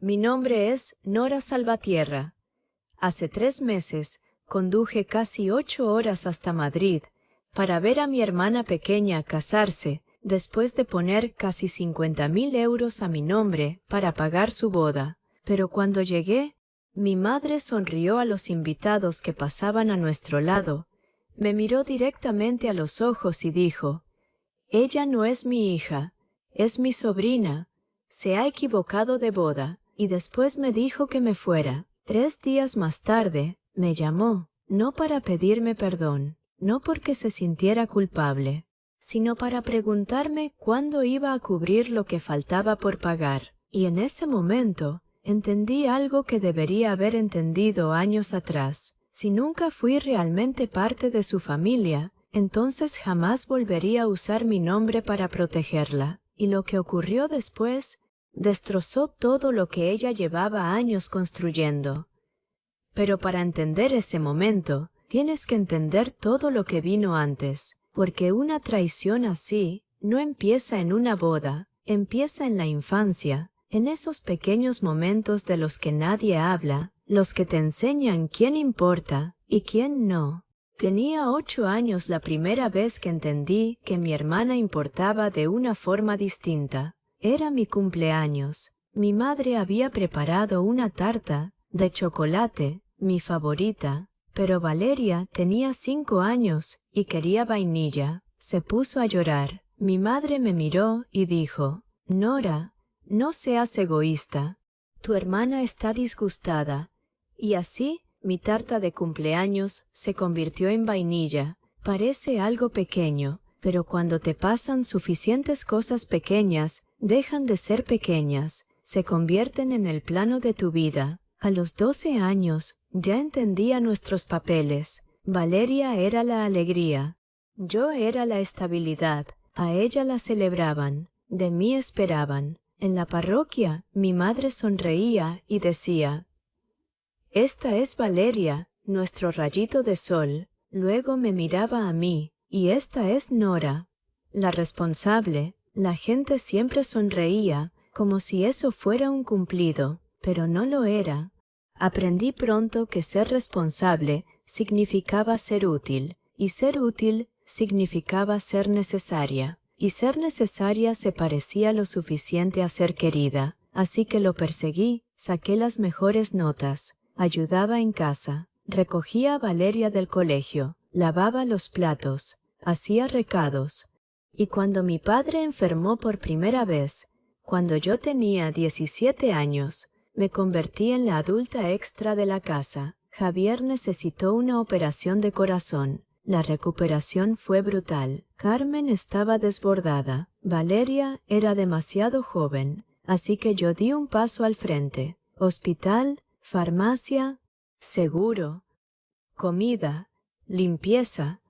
Mi nombre es Nora Salvatierra. Hace 3 meses conduje casi 8 horas hasta Madrid para ver a mi hermana pequeña casarse después de poner casi 50.000 euros a mi nombre para pagar su boda. Pero cuando llegué, mi madre sonrió a los invitados que pasaban a nuestro lado, me miró directamente a los ojos y dijo: «Ella no es mi hija, es mi sobrina. Se ha equivocado de boda», y después me dijo que me fuera. 3 días más tarde, me llamó, no para pedirme perdón, no porque se sintiera culpable, sino para preguntarme cuándo iba a cubrir lo que faltaba por pagar. Y en ese momento entendí algo que debería haber entendido años atrás. Si nunca fui realmente parte de su familia, entonces jamás volvería a usar mi nombre para protegerla. Y lo que ocurrió después destrozó todo lo que ella llevaba años construyendo. Pero para entender ese momento, tienes que entender todo lo que vino antes, porque una traición así no empieza en una boda, empieza en la infancia, en esos pequeños momentos de los que nadie habla, los que te enseñan quién importa y quién no. Tenía 8 años la primera vez que entendí que mi hermana importaba de una forma distinta. Era mi cumpleaños. Mi madre había preparado una tarta de chocolate, mi favorita, pero Valeria tenía 5 años y quería vainilla. Se puso a llorar. Mi madre me miró y dijo: «Nora, no seas egoísta. Tu hermana está disgustada». Y así mi tarta de cumpleaños se convirtió en vainilla. Parece algo pequeño, pero cuando te pasan suficientes cosas pequeñas, dejan de ser pequeñas, se convierten en el plano de tu vida. A los 12 años ya entendía nuestros papeles. Valeria era la alegría, yo era la estabilidad, a ella la celebraban, de mí esperaban. En la parroquia mi madre sonreía y decía: «Esta es Valeria, nuestro rayito de sol». Luego me miraba a mí: «Y esta es Nora, la responsable». La gente siempre sonreía, como si eso fuera un cumplido, pero no lo era. Aprendí pronto que ser responsable significaba ser útil, y ser útil significaba ser necesaria, y ser necesaria se parecía lo suficiente a ser querida. Así que lo perseguí, saqué las mejores notas, ayudaba en casa, recogía a Valeria del colegio, lavaba los platos, hacía recados. Y cuando mi padre enfermó por primera vez, cuando yo tenía 17 años, me convertí en la adulta extra de la casa. Javier necesitó una operación de corazón. La recuperación fue brutal. Carmen estaba desbordada. Valeria era demasiado joven, así que yo di un paso al frente. Hospital, farmacia, seguro, comida, limpieza,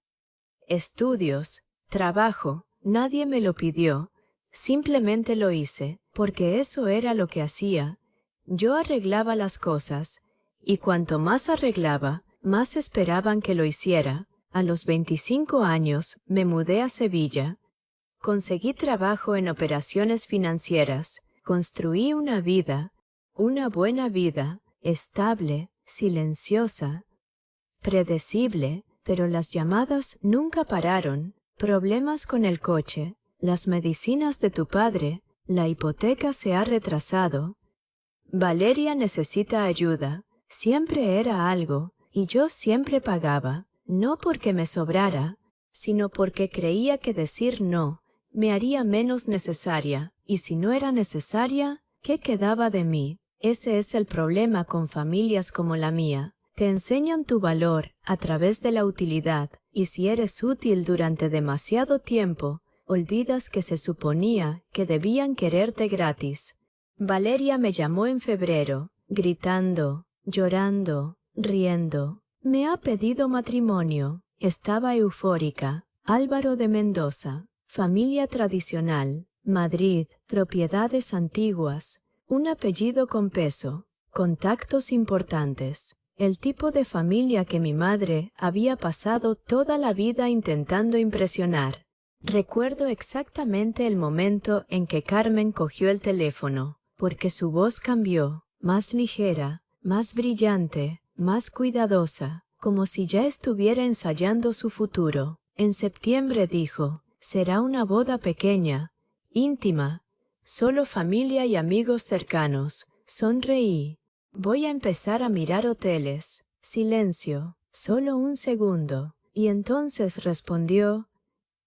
estudios, trabajo. Nadie me lo pidió, simplemente lo hice, porque eso era lo que hacía. Yo arreglaba las cosas, y cuanto más arreglaba, más esperaban que lo hiciera. A los 25 años me mudé a Sevilla. Conseguí trabajo en operaciones financieras, construí una vida, una buena vida, estable, silenciosa, predecible, pero las llamadas nunca pararon. Problemas con el coche, las medicinas de tu padre, la hipoteca se ha retrasado. Valeria necesita ayuda. Siempre era algo, y yo siempre pagaba, no porque me sobrara, sino porque creía que decir no me haría menos necesaria, y si no era necesaria, ¿qué quedaba de mí? Ese es el problema con familias como la mía. Te enseñan tu valor a través de la utilidad, y si eres útil durante demasiado tiempo, olvidas que se suponía que debían quererte gratis. Valeria me llamó en febrero, gritando, llorando, riendo. Me ha pedido matrimonio. Estaba eufórica. Álvaro de Mendoza, familia tradicional, Madrid, propiedades antiguas, un apellido con peso, contactos importantes. El tipo de familia que mi madre había pasado toda la vida intentando impresionar. Recuerdo exactamente el momento en que Carmen cogió el teléfono. porque su voz cambió, más ligera, más brillante, más cuidadosa, como si ya estuviera ensayando su futuro. En septiembre dijo, será una boda pequeña, íntima, solo familia y amigos cercanos. Sonreí. Voy a empezar a mirar hoteles. Silencio, solo un segundo. Y entonces respondió,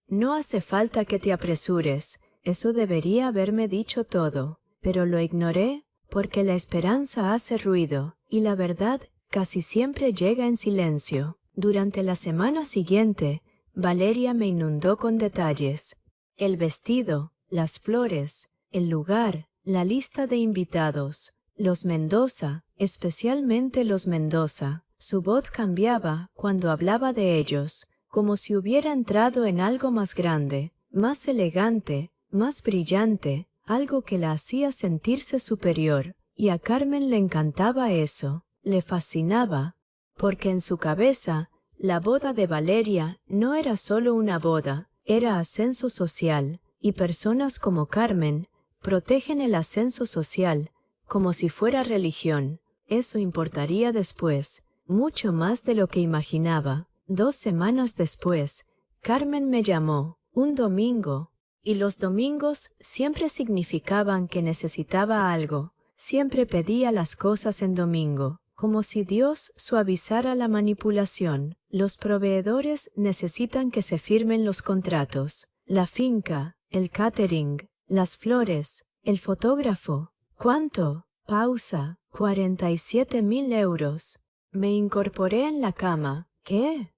no hace falta que te apresures, eso debería haberme dicho todo, pero lo ignoré porque la esperanza hace ruido, y la verdad casi siempre llega en silencio. Durante la semana siguiente, Valeria me inundó con detalles. El vestido, las flores, el lugar, la lista de invitados, los Mendoza, especialmente los Mendoza. Su voz cambiaba cuando hablaba de ellos, como si hubiera entrado en algo más grande, más elegante, más brillante, algo que la hacía sentirse superior, y a Carmen le encantaba eso, le fascinaba, porque en su cabeza la boda de Valeria no era solo una boda, era ascenso social, y personas como Carmen protegen el ascenso social como si fuera religión. Eso importaría después, mucho más de lo que imaginaba. 2 semanas después, Carmen me llamó, un domingo, y los domingos siempre significaban que necesitaba algo. Siempre pedía las cosas en domingo, como si Dios suavizara la manipulación. Los proveedores necesitan que se firmen los contratos, la finca, el catering, las flores, el fotógrafo. ¿Cuánto? Pausa. 47.000 euros. Me incorporé en la cama. ¿Qué?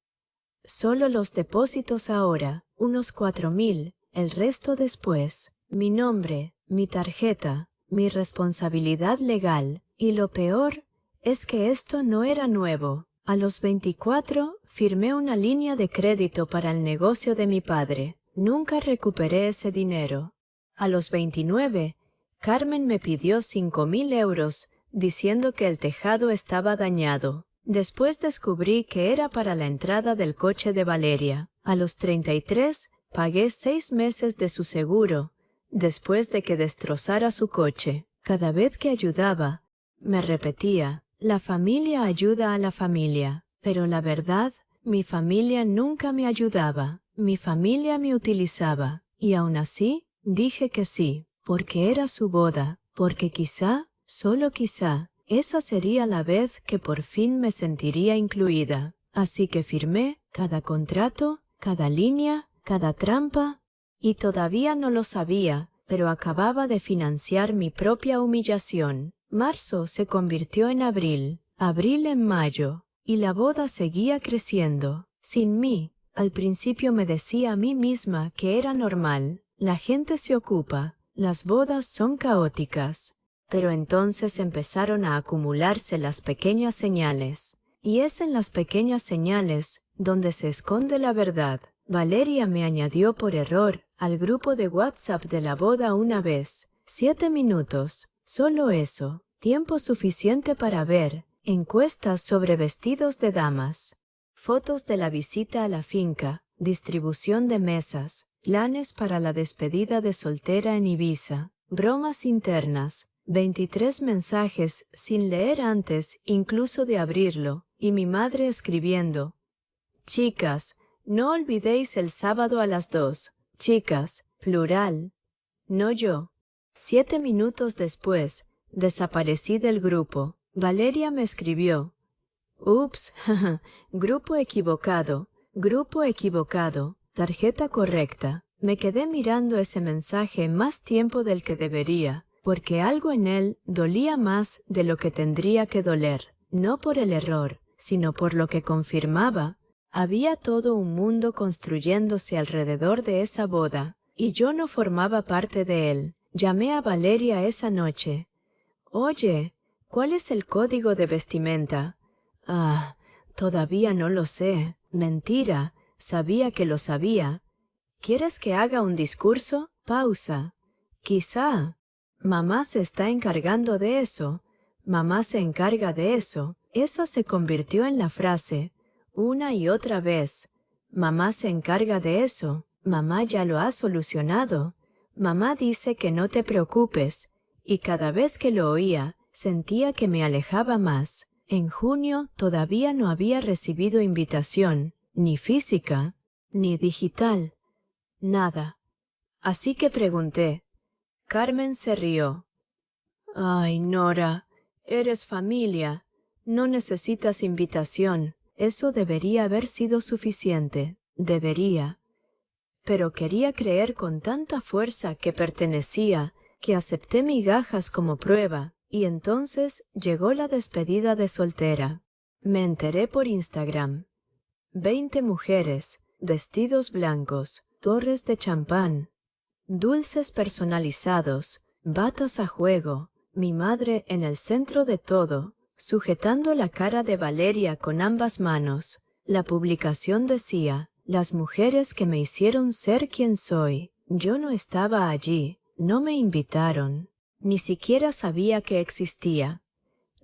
Solo los depósitos ahora, unos 4.000, el resto después. Mi nombre, mi tarjeta, mi responsabilidad legal. Y lo peor es que esto no era nuevo. A los 24 firmé una línea de crédito para el negocio de mi padre. Nunca recuperé ese dinero. A los 29, Carmen me pidió 5.000 euros, diciendo que el tejado estaba dañado. Después descubrí que era para la entrada del coche de Valeria. A los 33, pagué 6 meses de su seguro, después de que destrozara su coche. Cada vez que ayudaba, me repetía, la familia ayuda a la familia. Pero la verdad, mi familia nunca me ayudaba. Mi familia me utilizaba. Y aún así, dije que sí, porque era su boda, porque quizá, solo quizá, esa sería la vez que por fin me sentiría incluida. Así que firmé cada contrato, cada línea, cada trampa, y todavía no lo sabía, pero acababa de financiar mi propia humillación. Marzo se convirtió en abril, abril en mayo, y la boda seguía creciendo. Sin mí, al principio me decía a mí misma que era normal. La gente se ocupa, las bodas son caóticas. Pero entonces empezaron a acumularse las pequeñas señales. Y es en las pequeñas señales donde se esconde la verdad. Valeria me añadió por error al grupo de WhatsApp de la boda una vez. 7 minutos, solo eso. Tiempo suficiente para ver encuestas sobre vestidos de damas, fotos de la visita a la finca, distribución de mesas, planes para la despedida de soltera en Ibiza, bromas internas, 23 mensajes sin leer antes incluso de abrirlo, y mi madre escribiendo, chicas, no olvidéis el sábado a las 2, chicas, plural, no yo. 7 minutos después, desaparecí del grupo. Valeria me escribió, ups, grupo equivocado, tarjeta correcta. Me quedé mirando ese mensaje más tiempo del que debería, porque algo en él dolía más de lo que tendría que doler, no por el error, sino por lo que confirmaba. Había todo un mundo construyéndose alrededor de esa boda, y yo no formaba parte de él. Llamé a Valeria esa noche. Oye, ¿cuál es el código de vestimenta? Ah, todavía no lo sé. Mentira, sabía que lo sabía. ¿Quieres que haga un discurso? Pausa. Quizá. Mamá se está encargando de eso. Mamá se encarga de eso. Esa se convirtió en la frase, una y otra vez. Mamá se encarga de eso. Mamá ya lo ha solucionado. Mamá dice que no te preocupes. y cada vez que lo oía, sentía que me alejaba más. En junio todavía no había recibido invitación, ni física, ni digital, nada. Así que pregunté. Carmen se rió. Ay, Nora, eres familia. No necesitas invitación. Eso debería haber sido suficiente. Debería. Pero quería creer con tanta fuerza que pertenecía, que acepté migajas como prueba, y entonces llegó la despedida de soltera. Me enteré por Instagram. 20 mujeres, vestidos blancos, torres de champán, dulces personalizados, batas a juego, mi madre en el centro de todo, sujetando la cara de Valeria con ambas manos. La publicación decía: las mujeres que me hicieron ser quien soy. Yo no estaba allí, no me invitaron, ni siquiera sabía que existía.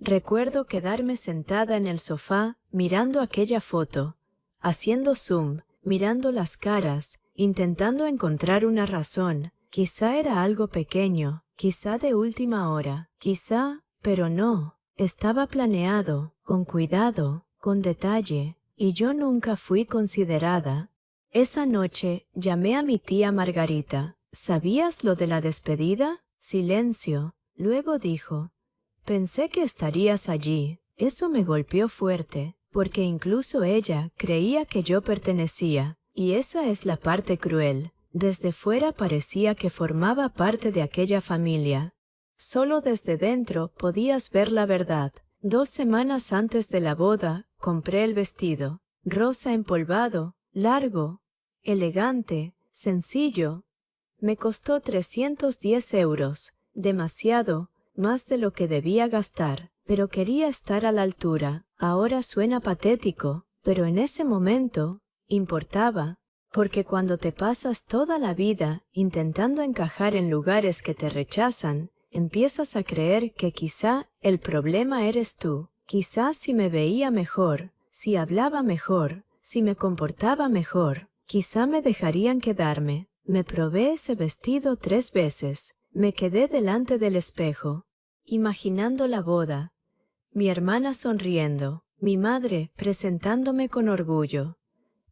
Recuerdo quedarme sentada en el sofá mirando aquella foto, haciendo zoom, mirando las caras, intentando encontrar una razón. Quizá era algo pequeño, quizá de última hora, quizá, pero no. Estaba planeado, con cuidado, con detalle, y yo nunca fui considerada. Esa noche llamé a mi tía Margarita. ¿Sabías lo de la despedida? Silencio. Luego dijo: pensé que estarías allí. Eso me golpeó fuerte, porque incluso ella creía que yo pertenecía, y esa es la parte cruel. Desde fuera parecía que formaba parte de aquella familia. Solo desde dentro podías ver la verdad. 2 semanas antes de la boda, compré el vestido, rosa empolvado, largo, elegante, sencillo. Me costó 310 €, demasiado, más de lo que debía gastar, pero quería estar a la altura. Ahora suena patético, pero en ese momento importaba, porque cuando te pasas toda la vida intentando encajar en lugares que te rechazan, empiezas a creer que quizá el problema eres tú. Quizá si me veía mejor, si hablaba mejor, si me comportaba mejor, quizá me dejarían quedarme. Me probé ese vestido 3 veces. Me quedé delante del espejo, imaginando la boda, mi hermana sonriendo, mi madre presentándome con orgullo,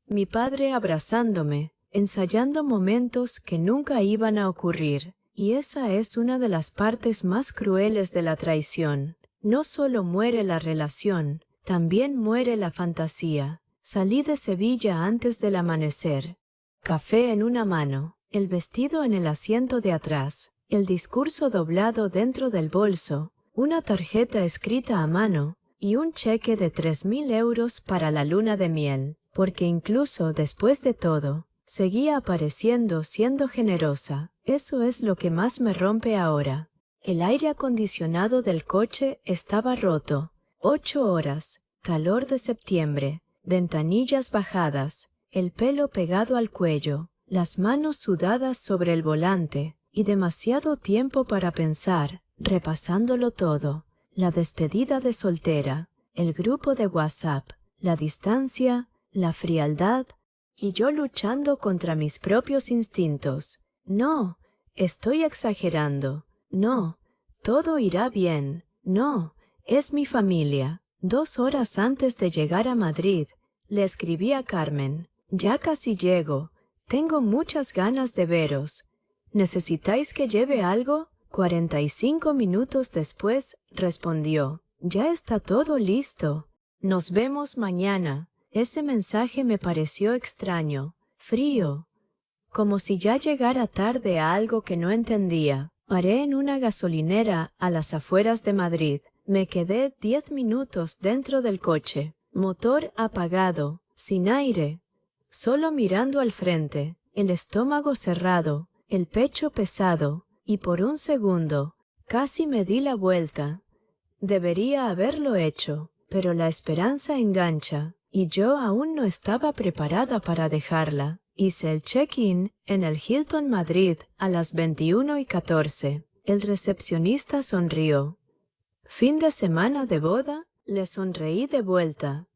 mi padre abrazándome, ensayando momentos que nunca iban a ocurrir. Y esa es una de las partes más crueles de la traición. No solo muere la relación, también muere la fantasía. Salí de Sevilla antes del amanecer. Café en una mano, el vestido en el asiento de atrás, el discurso doblado dentro del bolso, una tarjeta escrita a mano y un cheque de 3.000 € para la luna de miel, porque incluso después de todo, seguía apareciendo siendo generosa. Eso es lo que más me rompe ahora. El aire acondicionado del coche estaba roto. 8 horas, calor de septiembre, ventanillas bajadas, el pelo pegado al cuello, las manos sudadas sobre el volante, y demasiado tiempo para pensar, repasándolo todo. La despedida de soltera, el grupo de WhatsApp, la distancia, la frialdad, y yo luchando contra mis propios instintos. No, estoy exagerando. No, todo irá bien. No, es mi familia. 2 horas antes de llegar a Madrid, le escribí a Carmen: ya casi llego. Tengo muchas ganas de veros. ¿Necesitáis que lleve algo? 45 minutos después respondió: ya está todo listo. Nos vemos mañana. Ese mensaje me pareció extraño, frío, como si ya llegara tarde a algo que no entendía. Paré en una gasolinera a las afueras de Madrid. Me quedé 10 minutos dentro del coche, motor apagado, sin aire, solo mirando al frente, el estómago cerrado, el pecho pesado, y por un segundo casi me di la vuelta. Debería haberlo hecho, pero la esperanza engancha, y yo aún no estaba preparada para dejarla. Hice el check-in en el Hilton Madrid a las 21:14. El recepcionista sonrió. ¿Fin de semana de boda? Le sonreí de vuelta.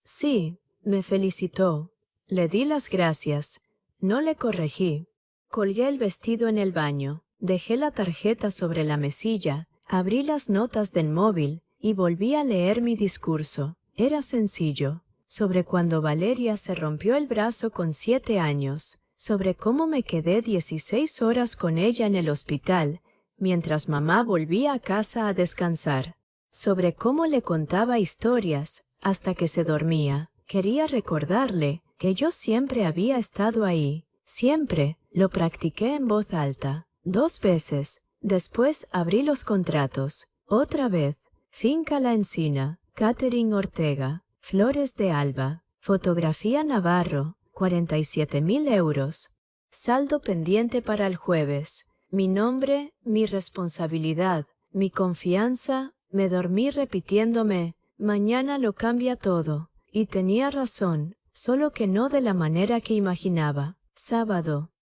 Sí, me felicitó. Le di las gracias. No le corregí. Colgué el vestido en el baño. Dejé la tarjeta sobre la mesilla, abrí las notas del móvil y volví a leer mi discurso. Era sencillo, sobre cuando Valeria se rompió el brazo con 7 años, sobre cómo me quedé 16 horas con ella en el hospital, mientras mamá volvía a casa a descansar, sobre cómo le contaba historias hasta que se dormía. Quería recordarle que yo siempre había estado ahí, siempre. Lo practiqué en voz alta, 2 veces. Después abrí los contratos. Otra vez. Finca La Encina, Catherine Ortega, Flores de Alba, Fotografía Navarro, 47.000 euros. Saldo pendiente para el jueves. Mi nombre, mi responsabilidad, mi confianza. Me dormí repitiéndome, mañana lo cambia todo. Y tenía razón, solo que no de la manera que imaginaba. Sábado.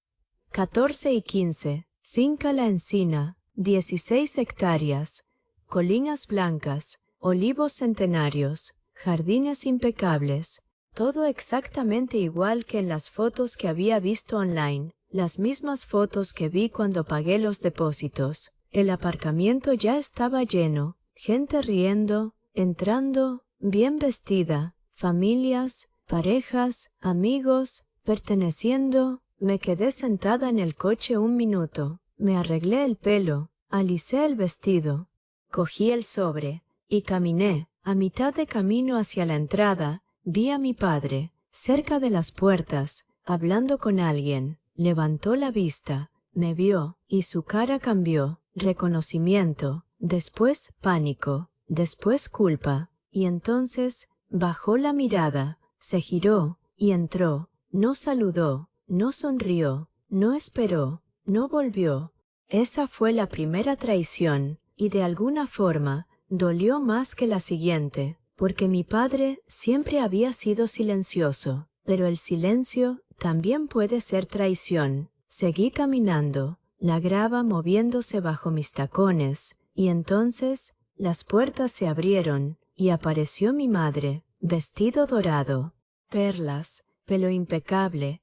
14:15. Finca La Encina, 16 hectáreas, colinas blancas, olivos centenarios, jardines impecables, todo exactamente igual que en las fotos que había visto online, las mismas fotos que vi cuando pagué los depósitos. El aparcamiento ya estaba lleno, gente riendo, entrando, bien vestida, familias, parejas, amigos, perteneciendo. Me quedé sentada en el coche 1 minuto, me arreglé el pelo, alicé el vestido, cogí el sobre y caminé. A mitad de camino hacia la entrada, vi a mi padre, cerca de las puertas, hablando con alguien. Levantó la vista, me vio y su cara cambió. Reconocimiento, después pánico, después culpa, y entonces bajó la mirada, se giró y entró. No saludó. No sonrió, no esperó, no volvió. Esa fue la primera traición, y de alguna forma dolió más que la siguiente, porque mi padre siempre había sido silencioso, pero el silencio también puede ser traición. Seguí caminando, la grava moviéndose bajo mis tacones, y entonces las puertas se abrieron, y apareció mi madre, vestido dorado, perlas, pelo impecable,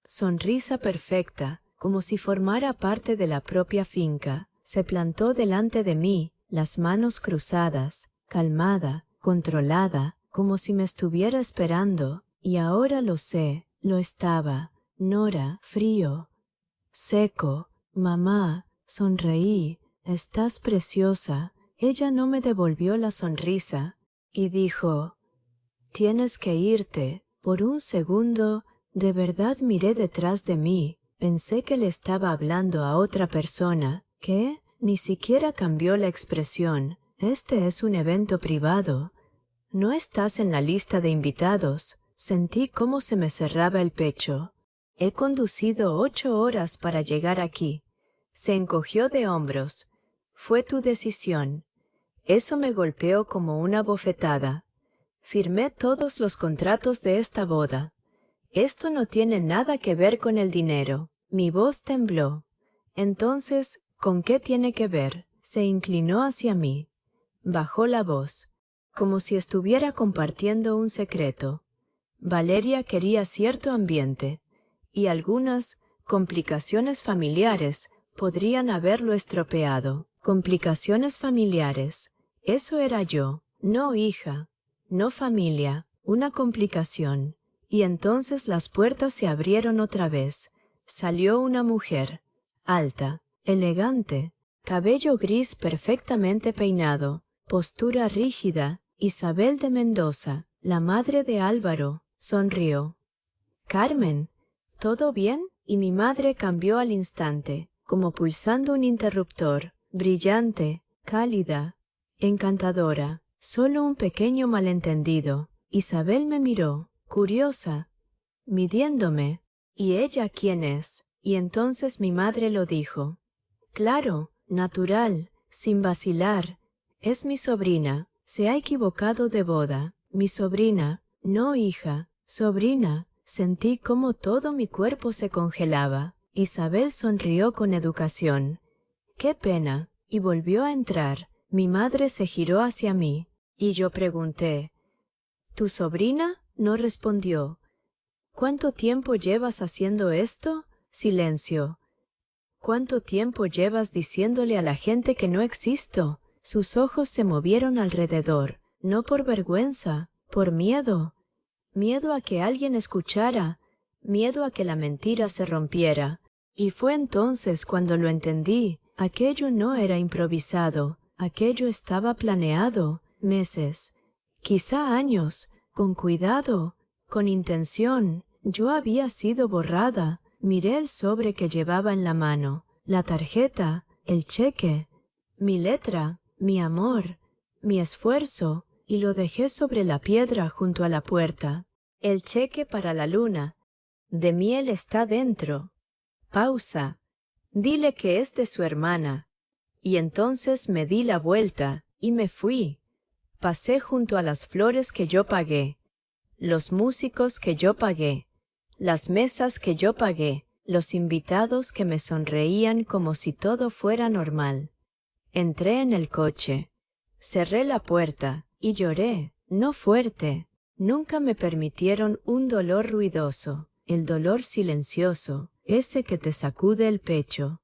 sonrisa perfecta, como si formara parte de la propia finca. Se plantó delante de mí, las manos cruzadas, calmada, controlada, como si me estuviera esperando, y ahora lo sé, lo estaba. Nora, frío, seco. Mamá, sonreí, estás preciosa. Ella no me devolvió la sonrisa, y dijo, tienes que irte. Por un segundo, de verdad miré detrás de mí, pensé que le estaba hablando a otra persona. ¿Qué? Ni siquiera cambió la expresión. Este es un evento privado. No estás en la lista de invitados. Sentí cómo se me cerraba el pecho. He conducido 8 horas para llegar aquí. Se encogió de hombros. Fue tu decisión. Eso me golpeó como una bofetada. Firmé todos los contratos de esta boda. Esto no tiene nada que ver con el dinero. Mi voz tembló. Entonces, ¿con qué tiene que ver? Se inclinó hacia mí. Bajó la voz, como si estuviera compartiendo un secreto. Valeria quería cierto ambiente, y algunas complicaciones familiares podrían haberlo estropeado. Complicaciones familiares. Eso era yo, no hija, no familia, una complicación. Y entonces las puertas se abrieron otra vez. Salió una mujer, alta, elegante, cabello gris perfectamente peinado, postura rígida. Isabel de Mendoza, la madre de Álvaro, sonrió. Carmen, ¿todo bien? Y mi madre cambió al instante, como pulsando un interruptor, brillante, cálida, encantadora. Solo un pequeño malentendido. Isabel me miró, curiosa, midiéndome. ¿Y ella quién es? Y entonces mi madre lo dijo. Claro, natural, sin vacilar. Es mi sobrina. Se ha equivocado de boda. Mi sobrina, no hija, sobrina. Sentí como todo mi cuerpo se congelaba. Isabel sonrió con educación. ¡Qué pena! Y volvió a entrar. Mi madre se giró hacia mí, y yo pregunté, ¿tu sobrina? No respondió. ¿Cuánto tiempo llevas haciendo esto? Silencio. cuánto tiempo llevas diciéndole a la gente que no existo? Sus ojos se movieron alrededor, no por vergüenza, por miedo. Miedo a que alguien escuchara, miedo a que la mentira se rompiera. Y fue entonces cuando lo entendí. Aquello no era improvisado, aquello estaba planeado, meses, quizá años, con cuidado, con intención. Yo había sido borrada. Miré el sobre que llevaba en la mano, la tarjeta, el cheque, mi letra, mi amor, mi esfuerzo, y lo dejé sobre la piedra junto a la puerta. El cheque para la luna de miel está dentro. Pausa. Dile que es de su hermana. Y entonces me di la vuelta y me fui. Pasé junto a las flores que yo pagué, los músicos que yo pagué, las mesas que yo pagué, los invitados que me sonreían como si todo fuera normal. Entré en el coche, cerré la puerta y lloré, no fuerte. Nunca me permitieron un dolor ruidoso, el dolor silencioso, ese que te sacude el pecho,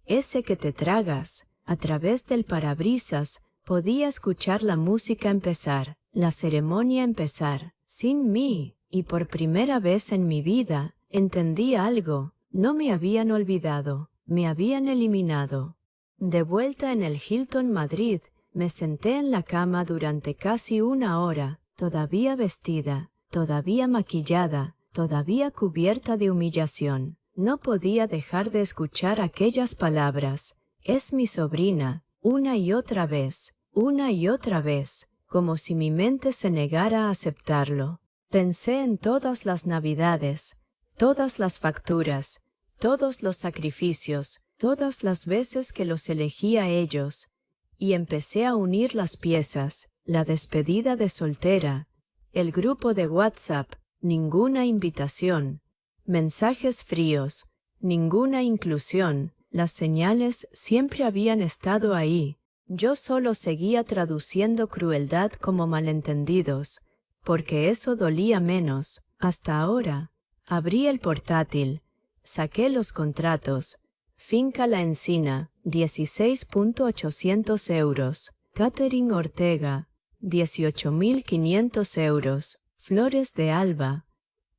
ese que te tragas. A través del parabrisas podía escuchar la música empezar, la ceremonia empezar, sin mí, y por primera vez en mi vida entendí algo. No me habían olvidado, me habían eliminado. De vuelta en el Hilton Madrid, me senté en la cama durante casi una hora, todavía vestida, todavía maquillada, todavía cubierta de humillación. No podía dejar de escuchar aquellas palabras. Es mi sobrina, una y otra vez, como si mi mente se negara a aceptarlo. Pensé en todas las navidades, todas las facturas, todos los sacrificios, todas las veces que los elegí a ellos, y empecé a unir las piezas, la despedida de soltera, el grupo de WhatsApp, ninguna invitación, mensajes fríos, ninguna inclusión. Las señales siempre habían estado ahí. Yo solo seguía traduciendo crueldad como malentendidos, porque eso dolía menos. Hasta ahora. Abrí el portátil, saqué los contratos. Finca La Encina, 16.800 euros. Catherine Ortega, 18.500 euros. Flores de Alba,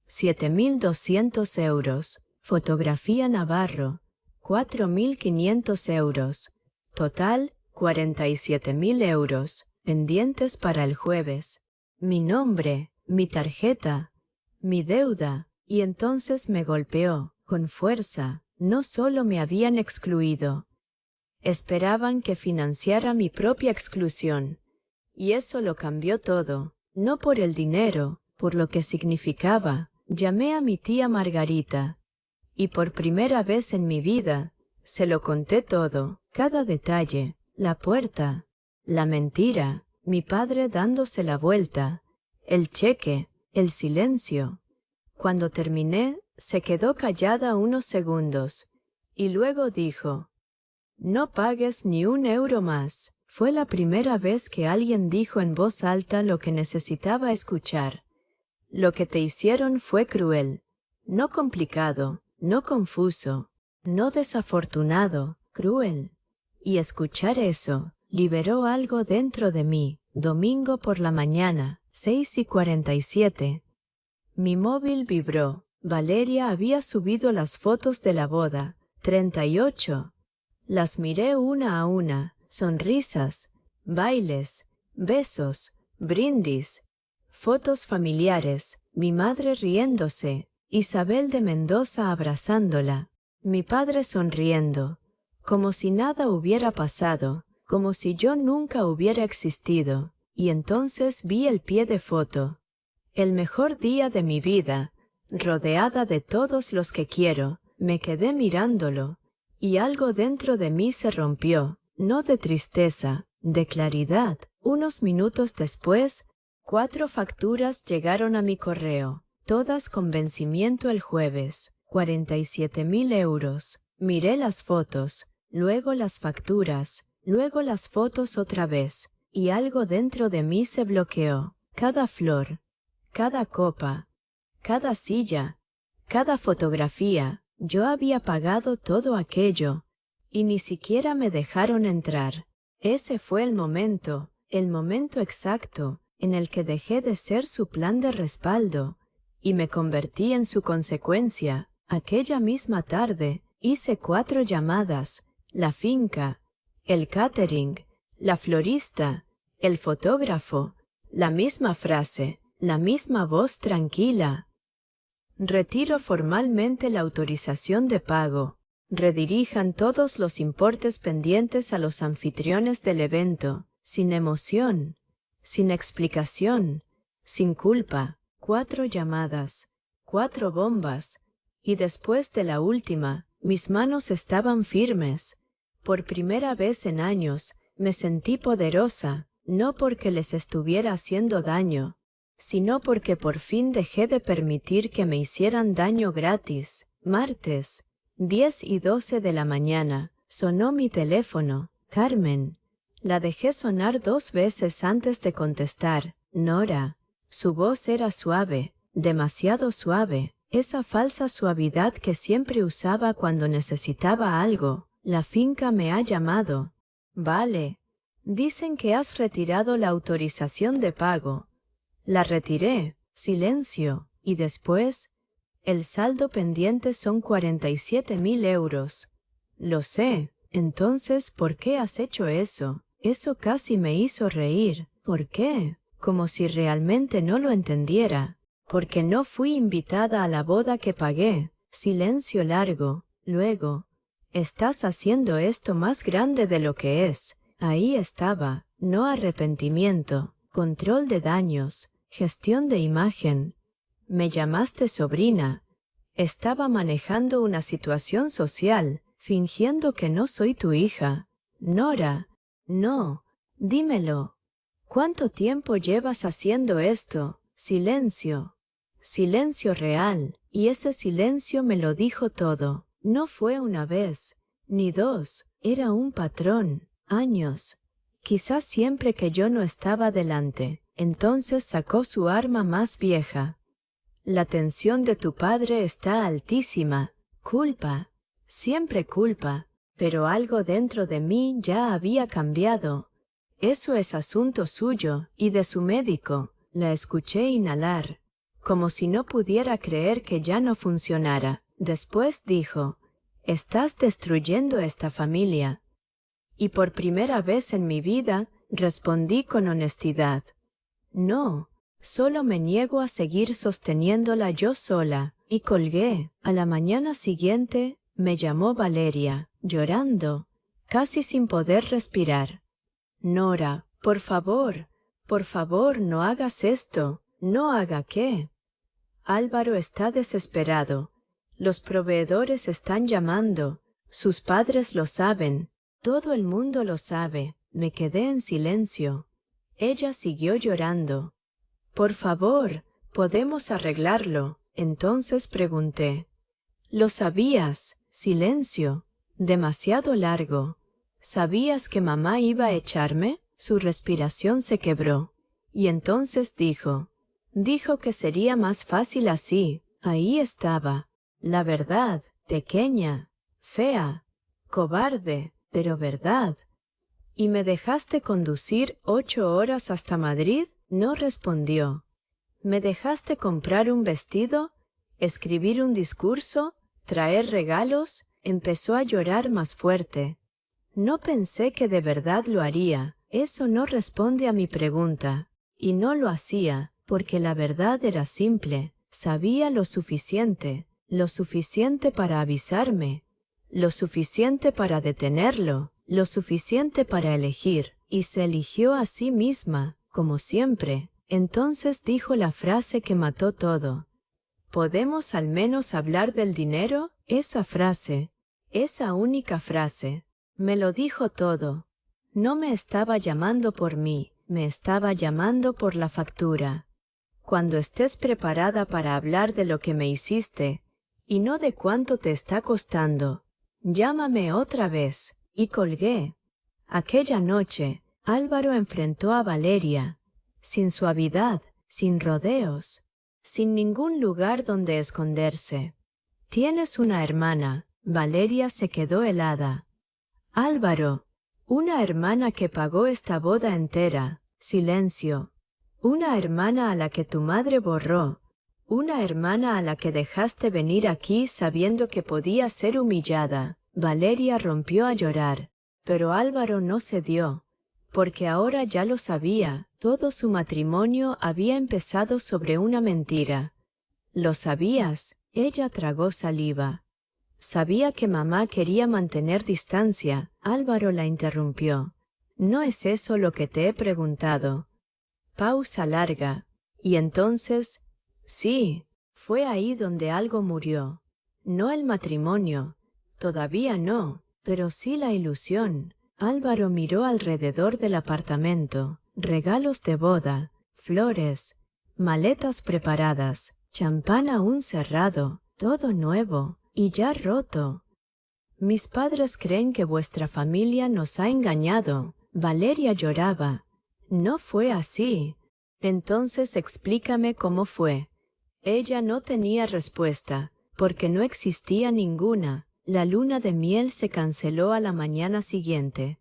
7.200 euros. Fotografía Navarro, 4.500 euros. Total, 47.000 euros. Pendientes para el jueves. Mi nombre, mi tarjeta, mi deuda. Y entonces me golpeó, con fuerza. No solo me habían excluido. Esperaban que financiara mi propia exclusión. Y eso lo cambió todo. No por el dinero, por lo que significaba. Llamé a mi tía Margarita. Y por primera vez en mi vida, se lo conté todo, cada detalle, la puerta, la mentira, mi padre dándose la vuelta, el cheque, el silencio. Cuando terminé, se quedó callada unos segundos, y luego dijo, «No pagues ni un euro más». Fue la primera vez que alguien dijo en voz alta lo que necesitaba escuchar. Lo que te hicieron fue cruel, no complicado, no confuso, no desafortunado, cruel. Y escuchar eso liberó algo dentro de mí. Domingo por la mañana, 6:47. Mi móvil vibró. Valeria había subido las fotos de la boda. 38. Las miré una a una. Sonrisas, bailes, besos, brindis, fotos familiares, mi madre riéndose, Isabel de Mendoza abrazándola, mi padre sonriendo, como si nada hubiera pasado, como si yo nunca hubiera existido. Y entonces vi el pie de foto. El mejor día de mi vida, rodeada de todos los que quiero, me quedé mirándolo, y algo dentro de mí se rompió, no de tristeza, de claridad. Unos minutos después, 4 facturas llegaron a mi correo, todas con vencimiento el jueves, 47.000 euros. Miré las fotos, luego las facturas, luego las fotos otra vez, y algo dentro de mí se bloqueó. Cada flor, cada copa, cada silla, cada fotografía. Yo había pagado todo aquello, y ni siquiera me dejaron entrar. Ese fue el momento exacto, en el que dejé de ser su plan de respaldo, y me convertí en su consecuencia. Aquella misma tarde hice 4 llamadas: la finca, el catering, la florista, el fotógrafo, la misma frase, la misma voz tranquila. Retiro formalmente la autorización de pago. Redirijan todos los importes pendientes a los anfitriones del evento, sin emoción, sin explicación, sin culpa. 4 llamadas, 4 bombas, y después de la última, mis manos estaban firmes. Por primera vez en años, me sentí poderosa, no porque les estuviera haciendo daño, sino porque por fin dejé de permitir que me hicieran daño gratis. Martes, 10:12 de la mañana, sonó mi teléfono. Carmen. La dejé sonar 2 veces antes de contestar. Nora. Su voz era suave, demasiado suave, esa falsa suavidad que siempre usaba cuando necesitaba algo. La finca me ha llamado. Vale. Dicen que has retirado la autorización de pago. La retiré. Silencio. Y después, el saldo pendiente son 47.000 euros. Lo sé. Entonces, ¿por qué has hecho eso? Eso casi me hizo reír. ¿Por qué? Como si realmente no lo entendiera. Porque no fui invitada a la boda que pagué. Silencio largo. Luego, estás haciendo esto más grande de lo que es. Ahí estaba. No arrepentimiento. Control de daños. Gestión de imagen. Me llamaste sobrina. Estaba manejando una situación social, fingiendo que no soy tu hija. Nora. No. Dímelo. ¿Cuánto tiempo llevas haciendo esto? Silencio. Silencio real. Y ese silencio me lo dijo todo. No fue una vez, ni 2. Era un patrón. Años. Quizás siempre que yo no estaba delante. Entonces sacó su arma más vieja. La tensión de tu padre está altísima. Culpa. Siempre culpa. Pero algo dentro de mí ya había cambiado. Eso es asunto suyo y de su médico. La escuché inhalar, como si no pudiera creer que ya no funcionara. Después dijo: estás destruyendo esta familia. Y por primera vez en mi vida respondí con honestidad: no, solo me niego a seguir sosteniéndola yo sola. Y colgué. A la mañana siguiente me llamó Valeria, llorando, casi sin poder respirar. Nora, por favor, no hagas esto. ¿No haga qué? Álvaro está desesperado. Los proveedores están llamando. Sus padres lo saben. Todo el mundo lo sabe. Me quedé en silencio. Ella siguió llorando. Por favor, podemos arreglarlo. Entonces pregunté. ¿Lo sabías? Silencio. Demasiado largo. ¿Sabías que mamá iba a echarme? Su respiración se quebró. Y entonces dijo que sería más fácil así. Ahí estaba. La verdad, pequeña, fea, cobarde, pero verdad. ¿Y me dejaste conducir 8 horas hasta Madrid? No respondió. ¿Me dejaste comprar un vestido? ¿Escribir un discurso? ¿Traer regalos? Empezó a llorar más fuerte. No pensé que de verdad lo haría. Eso no responde a mi pregunta. Y no lo hacía, porque la verdad era simple. Sabía lo suficiente para avisarme, lo suficiente para detenerlo, lo suficiente para elegir. Y se eligió a sí misma, como siempre. Entonces dijo la frase que mató todo. ¿Podemos al menos hablar del dinero? Esa frase, esa única frase, me lo dijo todo. No me estaba llamando por mí, me estaba llamando por la factura. Cuando estés preparada para hablar de lo que me hiciste, y no de cuánto te está costando, llámame otra vez. Y colgué. Aquella noche, Álvaro enfrentó a Valeria, sin suavidad, sin rodeos, sin ningún lugar donde esconderse. Tienes una hermana. Valeria se quedó helada. Álvaro, una hermana que pagó esta boda entera. Silencio. Una hermana a la que tu madre borró. Una hermana a la que dejaste venir aquí sabiendo que podía ser humillada. Valeria rompió a llorar, pero Álvaro no cedió, porque ahora ya lo sabía. Todo su matrimonio había empezado sobre una mentira. ¿Lo sabías? Ella tragó saliva. Sabía que mamá quería mantener distancia. Álvaro la interrumpió. ¿No es eso lo que te he preguntado? Pausa larga. Y entonces, sí, fue ahí donde algo murió. No el matrimonio, todavía no, pero sí la ilusión. Álvaro miró alrededor del apartamento. Regalos de boda, flores, maletas preparadas, champán aún cerrado, todo nuevo y ya roto. Mis padres creen que vuestra familia nos ha engañado. Valeria lloraba. No fue así. Entonces explícame cómo fue. Ella no tenía respuesta, porque no existía ninguna. La luna de miel se canceló a la mañana siguiente.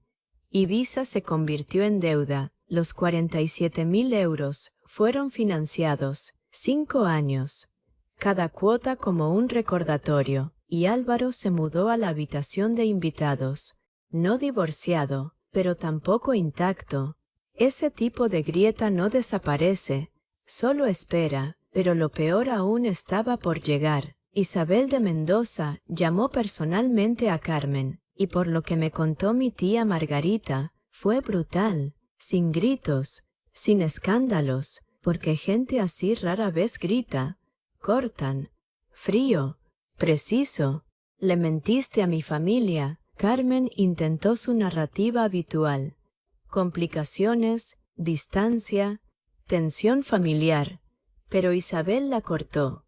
Ibiza se convirtió en deuda. Los 47.000 euros fueron financiados. 5 años. Cada cuota como un recordatorio. Y Álvaro se mudó a la habitación de invitados. No divorciado, pero tampoco intacto. Ese tipo de grieta no desaparece, solo espera, pero lo peor aún estaba por llegar. Isabel de Mendoza llamó personalmente a Carmen, y por lo que me contó mi tía Margarita, fue brutal, sin gritos, sin escándalos, porque gente así rara vez grita. Cortan. Frío. Preciso. Le mentiste a mi familia. Carmen intentó su narrativa habitual. Complicaciones, distancia, tensión familiar. Pero Isabel la cortó.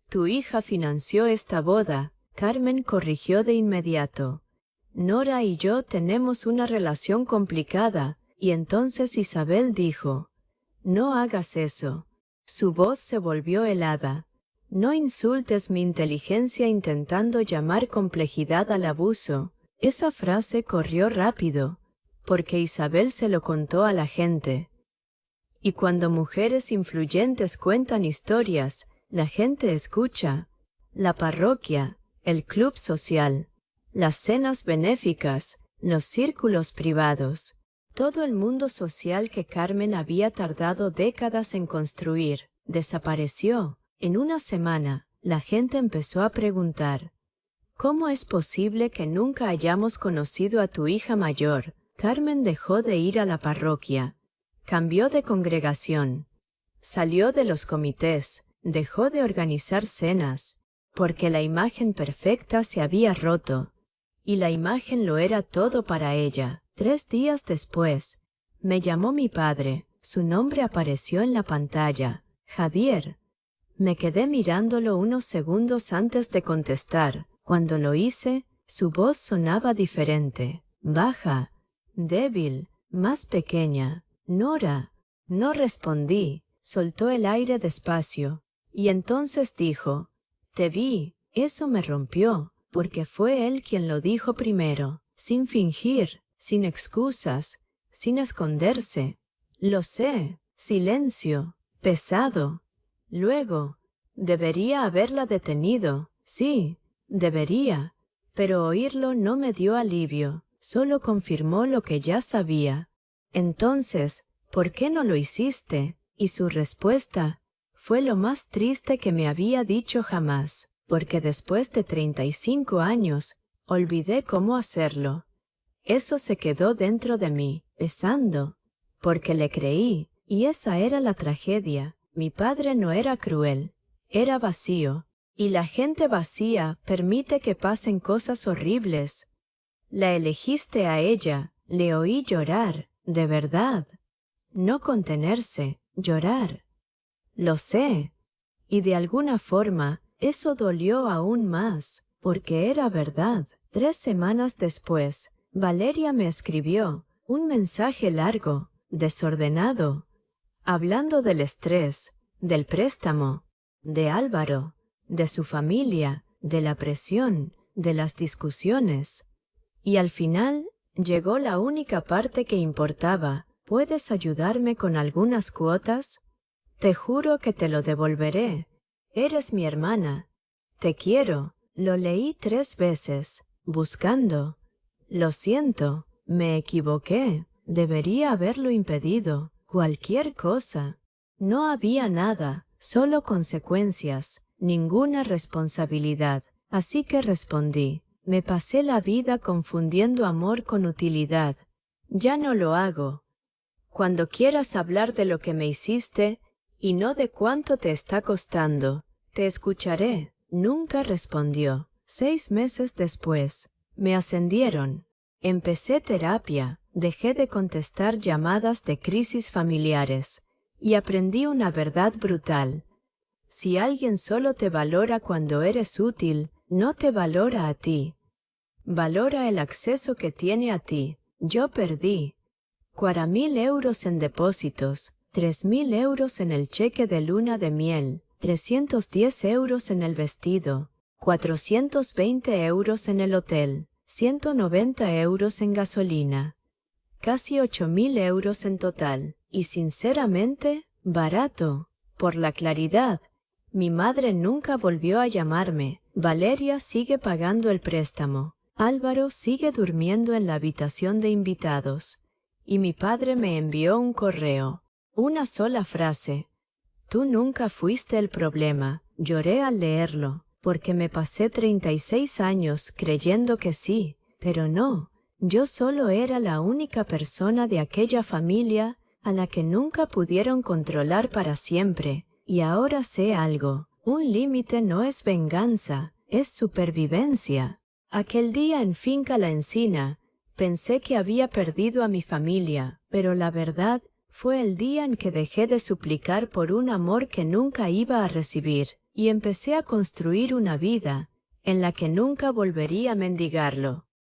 Tu hija financió esta boda. Carmen corrigió de inmediato. Nora y yo tenemos una relación complicada. Y entonces Isabel dijo, no hagas eso. Su voz se volvió helada. No insultes mi inteligencia intentando llamar complejidad al abuso. Esa frase corrió rápido, porque Isabel se lo contó a la gente. Y cuando mujeres influyentes cuentan historias, la gente escucha. La parroquia, el club social, las cenas benéficas, los círculos privados, todo el mundo social que Carmen había tardado décadas en construir, desapareció. En una semana, la gente empezó a preguntar, ¿cómo es posible que nunca hayamos conocido a tu hija mayor? Carmen dejó de ir a la parroquia, cambió de congregación, salió de los comités, dejó de organizar cenas, porque la imagen perfecta se había roto, y la imagen lo era todo para ella. 3 días después, me llamó mi padre, su nombre apareció en la pantalla, Javier. Me quedé mirándolo unos segundos antes de contestar. Cuando lo hice, su voz sonaba diferente, baja, débil, más pequeña. Nora. No respondí, soltó el aire despacio, y entonces dijo, te vi. Eso me rompió, porque fue él quien lo dijo primero, sin fingir, sin excusas, sin esconderse. Lo sé, silencio, pesado. Luego, debería haberla detenido, sí, debería, pero oírlo no me dio alivio, solo confirmó lo que ya sabía. Entonces, ¿por qué no lo hiciste? Y su respuesta fue lo más triste que me había dicho jamás, porque después de 35 años, olvidé cómo hacerlo. Eso se quedó dentro de mí, pesando, porque le creí, y esa era la tragedia. Mi padre no era cruel, era vacío, y la gente vacía permite que pasen cosas horribles. La elegiste a ella, le oí llorar, de verdad. No contenerse, llorar. Lo sé. Y de alguna forma, eso dolió aún más, porque era verdad. 3 semanas después, Valeria me escribió un mensaje largo, desordenado, hablando del estrés, del préstamo, de Álvaro, de su familia, de la presión, de las discusiones. Y al final, llegó la única parte que importaba. ¿Puedes ayudarme con algunas cuotas? Te juro que te lo devolveré. Eres mi hermana. Te quiero. Lo leí 3 veces, buscando. Lo siento, me equivoqué. Debería haberlo impedido. Cualquier cosa. No había nada, solo consecuencias, ninguna responsabilidad. Así que respondí. Me pasé la vida confundiendo amor con utilidad. Ya no lo hago. Cuando quieras hablar de lo que me hiciste, y no de cuánto te está costando, te escucharé. Nunca respondió. 6 meses después, me ascendieron. Empecé terapia, dejé de contestar llamadas de crisis familiares, y aprendí una verdad brutal. Si alguien solo te valora cuando eres útil, no te valora a ti. Valora el acceso que tiene a ti. Yo perdí 40.000 euros en depósitos, 3.000 euros en el cheque de luna de miel, 310 euros en el vestido, 420 euros en el hotel, 190 euros en gasolina, casi 8.000 euros en total. Y sinceramente, barato. Por la claridad. Mi madre nunca volvió a llamarme. Valeria sigue pagando el préstamo. Álvaro sigue durmiendo en la habitación de invitados. Y mi padre me envió un correo. Una sola frase. Tú nunca fuiste el problema. Lloré al leerlo, porque me pasé 36 años creyendo que sí, pero no. Yo solo era la única persona de aquella familia a la que nunca pudieron controlar para siempre. Y ahora sé algo. Un límite no es venganza, es supervivencia. Aquel día en Finca La Encina, pensé que había perdido a mi familia, pero la verdad fue el día en que dejé de suplicar por un amor que nunca iba a recibir, y empecé a construir una vida en la que nunca volvería a mendigarlo.